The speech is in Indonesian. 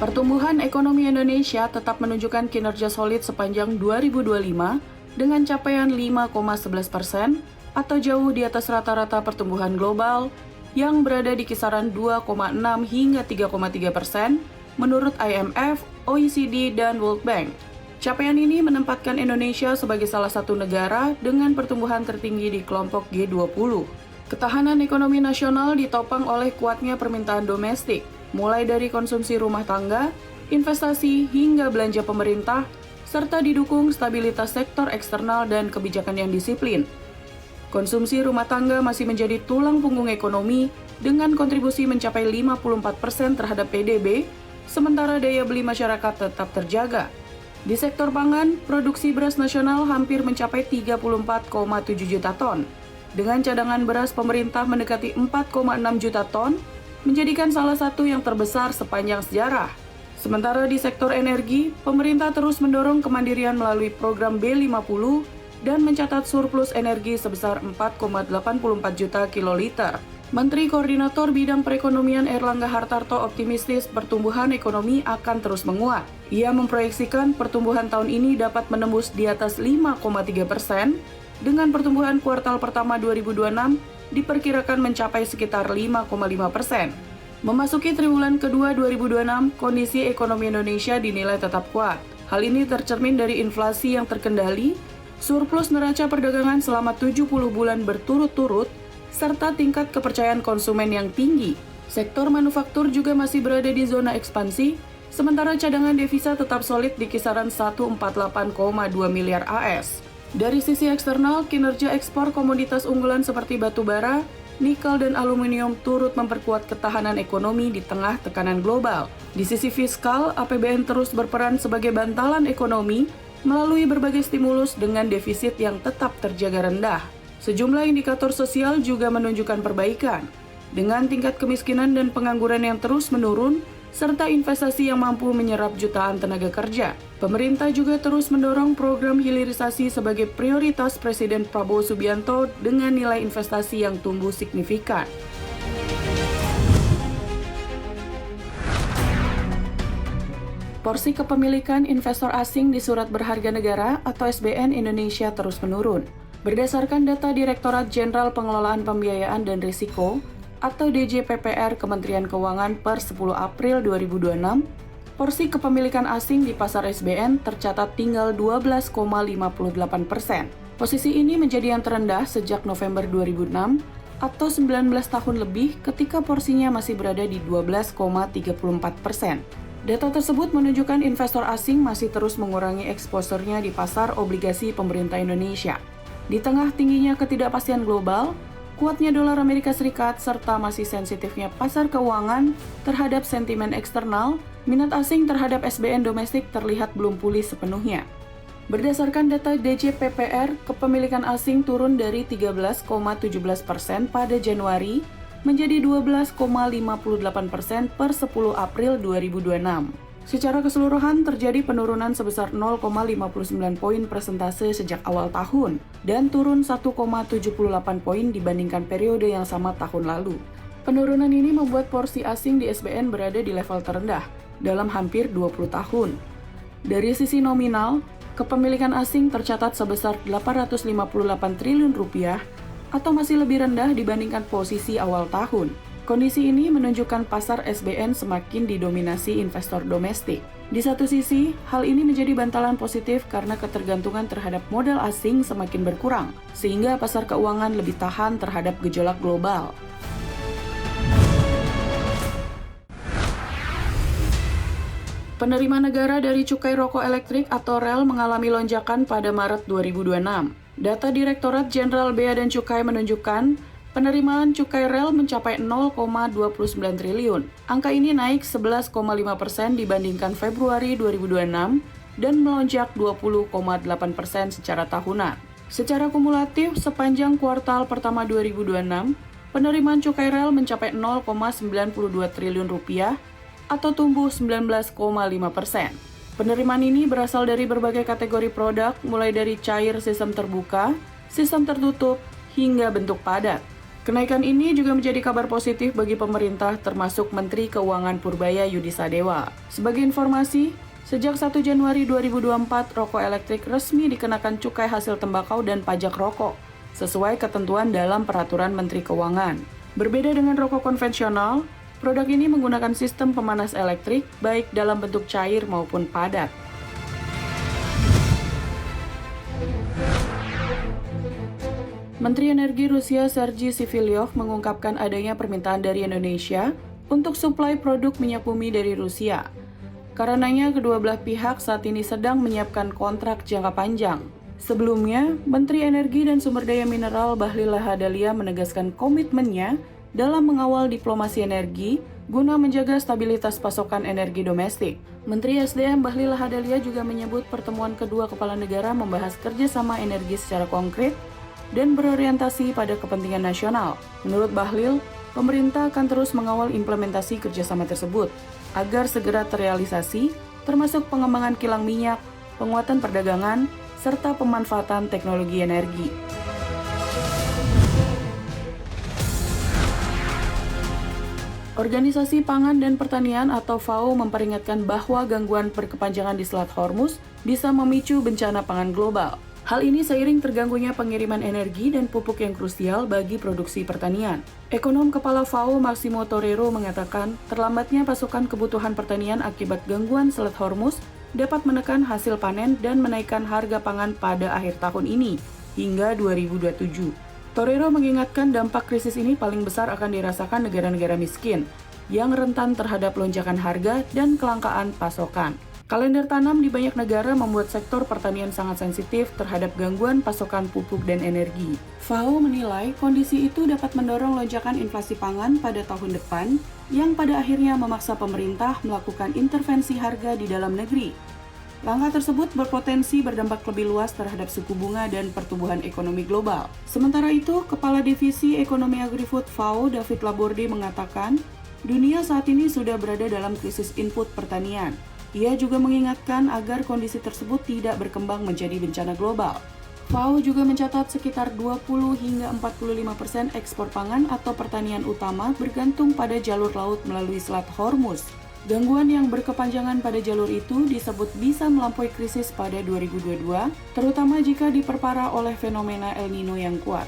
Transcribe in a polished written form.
Pertumbuhan ekonomi Indonesia tetap menunjukkan kinerja solid sepanjang 2025 dengan capaian 5,11% atau jauh di atas rata-rata pertumbuhan global yang berada di kisaran 2,6 hingga 3,3% menurut IMF, OECD, dan World Bank. Capaian ini menempatkan Indonesia sebagai salah satu negara dengan pertumbuhan tertinggi di kelompok G20. Ketahanan ekonomi nasional ditopang oleh kuatnya permintaan domestik, mulai dari konsumsi rumah tangga, investasi, hingga belanja pemerintah, serta didukung stabilitas sektor eksternal dan kebijakan yang disiplin. Konsumsi rumah tangga masih menjadi tulang punggung ekonomi dengan kontribusi mencapai 54% terhadap PDB, sementara daya beli masyarakat tetap terjaga. Di sektor pangan, produksi beras nasional hampir mencapai 34,7 juta ton. Dengan cadangan beras pemerintah mendekati 4,6 juta ton, menjadikan salah satu yang terbesar sepanjang sejarah. Sementara di sektor energi, pemerintah terus mendorong kemandirian melalui program B50 dan mencatat surplus energi sebesar 4,84 juta kiloliter. Menteri Koordinator Bidang Perekonomian Airlangga Hartarto optimistis pertumbuhan ekonomi akan terus menguat. Ia memproyeksikan pertumbuhan tahun ini dapat menembus di atas 5,3%, dengan pertumbuhan kuartal pertama 2026 diperkirakan mencapai sekitar 5,5%. Memasuki triwulan kedua 2026, kondisi ekonomi Indonesia dinilai tetap kuat. Hal ini tercermin dari inflasi yang terkendali, surplus neraca perdagangan selama 70 bulan berturut-turut, serta tingkat kepercayaan konsumen yang tinggi. Sektor manufaktur juga masih berada di zona ekspansi, sementara cadangan devisa tetap solid di kisaran 148,2 miliar AS. Dari sisi eksternal, kinerja ekspor komoditas unggulan seperti batu bara, nikel, dan aluminium turut memperkuat ketahanan ekonomi di tengah tekanan global. Di sisi fiskal, APBN terus berperan sebagai bantalan ekonomi melalui berbagai stimulus dengan defisit yang tetap terjaga rendah. Sejumlah indikator sosial juga menunjukkan perbaikan, dengan tingkat kemiskinan dan pengangguran yang terus menurun, serta investasi yang mampu menyerap jutaan tenaga kerja. Pemerintah juga terus mendorong program hilirisasi sebagai prioritas Presiden Prabowo Subianto dengan nilai investasi yang tumbuh signifikan. Porsi kepemilikan investor asing di surat berharga negara atau SBN Indonesia terus menurun. Berdasarkan data Direktorat Jenderal Pengelolaan Pembiayaan dan Risiko atau DJPPR Kementerian Keuangan per 10 April 2026, porsi kepemilikan asing di pasar SBN tercatat tinggal 12,58%. Posisi ini menjadi yang terendah sejak November 2006 atau 19 tahun lebih ketika porsinya masih berada di 12,34%. Data tersebut menunjukkan investor asing masih terus mengurangi eksposurnya di pasar obligasi pemerintah Indonesia. Di tengah tingginya ketidakpastian global, kuatnya dolar Amerika Serikat, serta masih sensitifnya pasar keuangan terhadap sentimen eksternal, minat asing terhadap SBN domestik terlihat belum pulih sepenuhnya. Berdasarkan data DJPPR, kepemilikan asing turun dari 13,17% pada Januari menjadi 12,58% per 10 April 2026. Secara keseluruhan terjadi penurunan sebesar 0,59 poin persentase sejak awal tahun dan turun 1,78 poin dibandingkan periode yang sama tahun lalu. Penurunan ini membuat porsi asing di SBN berada di level terendah dalam hampir 20 tahun. Dari sisi nominal, kepemilikan asing tercatat sebesar 858 triliun rupiah atau masih lebih rendah dibandingkan posisi awal tahun. Kondisi ini menunjukkan pasar SBN semakin didominasi investor domestik. Di satu sisi, hal ini menjadi bantalan positif karena ketergantungan terhadap modal asing semakin berkurang, sehingga pasar keuangan lebih tahan terhadap gejolak global. Penerimaan negara dari cukai rokok elektrik atau REL mengalami lonjakan pada Maret 2026. Data Direktorat Jenderal Bea dan Cukai menunjukkan penerimaan cukai REL mencapai 0,29 triliun. Angka ini naik 11,5% dibandingkan Februari 2026 dan melonjak 20,8% secara tahunan. Secara kumulatif, sepanjang kuartal pertama 2026, penerimaan cukai REL mencapai 0,92 triliun rupiah atau tumbuh 19,5%. Penerimaan ini berasal dari berbagai kategori produk, mulai dari cair sistem terbuka, sistem tertutup, hingga bentuk padat. Kenaikan ini juga menjadi kabar positif bagi pemerintah termasuk Menteri Keuangan Purbaya Yudisadewa. Sebagai informasi, sejak 1 Januari 2024, rokok elektrik resmi dikenakan cukai hasil tembakau dan pajak rokok, sesuai ketentuan dalam Peraturan Menteri Keuangan. Berbeda dengan rokok konvensional, produk ini menggunakan sistem pemanas elektrik baik dalam bentuk cair maupun padat. Menteri Energi Rusia Sergei Sivilyov mengungkapkan adanya permintaan dari Indonesia untuk suplai produk minyak bumi dari Rusia. Karenanya, kedua belah pihak saat ini sedang menyiapkan kontrak jangka panjang. Sebelumnya, Menteri Energi dan Sumber Daya Mineral Bahlil Lahadalia menegaskan komitmennya dalam mengawal diplomasi energi guna menjaga stabilitas pasokan energi domestik. Menteri SDM Bahlil Lahadalia juga menyebut pertemuan kedua kepala negara membahas kerjasama energi secara konkret dan berorientasi pada kepentingan nasional. Menurut Bahlil, pemerintah akan terus mengawal implementasi kerjasama tersebut agar segera terrealisasi, termasuk pengembangan kilang minyak, penguatan perdagangan, serta pemanfaatan teknologi energi. Organisasi Pangan dan Pertanian atau FAO memperingatkan bahwa gangguan berkepanjangan di Selat Hormuz bisa memicu bencana pangan global. Hal ini seiring terganggunya pengiriman energi dan pupuk yang krusial bagi produksi pertanian. Ekonom Kepala FAO Maximo Torero mengatakan, terlambatnya pasokan kebutuhan pertanian akibat gangguan Selat Hormuz dapat menekan hasil panen dan menaikkan harga pangan pada akhir tahun ini hingga 2027. Torero mengingatkan dampak krisis ini paling besar akan dirasakan negara-negara miskin yang rentan terhadap lonjakan harga dan kelangkaan pasokan. Kalender tanam di banyak negara membuat sektor pertanian sangat sensitif terhadap gangguan pasokan pupuk dan energi. FAO menilai kondisi itu dapat mendorong lonjakan inflasi pangan pada tahun depan yang pada akhirnya memaksa pemerintah melakukan intervensi harga di dalam negeri. Langkah tersebut berpotensi berdampak lebih luas terhadap suku bunga dan pertumbuhan ekonomi global. Sementara itu, Kepala Divisi Ekonomi Agri-Food FAO David Laborde mengatakan, dunia saat ini sudah berada dalam krisis input pertanian. Ia juga mengingatkan agar kondisi tersebut tidak berkembang menjadi bencana global. FAO juga mencatat sekitar 20 hingga 45% ekspor pangan atau pertanian utama bergantung pada jalur laut melalui Selat Hormuz. Gangguan yang berkepanjangan pada jalur itu disebut bisa melampaui krisis pada 2022, terutama jika diperparah oleh fenomena El Nino yang kuat.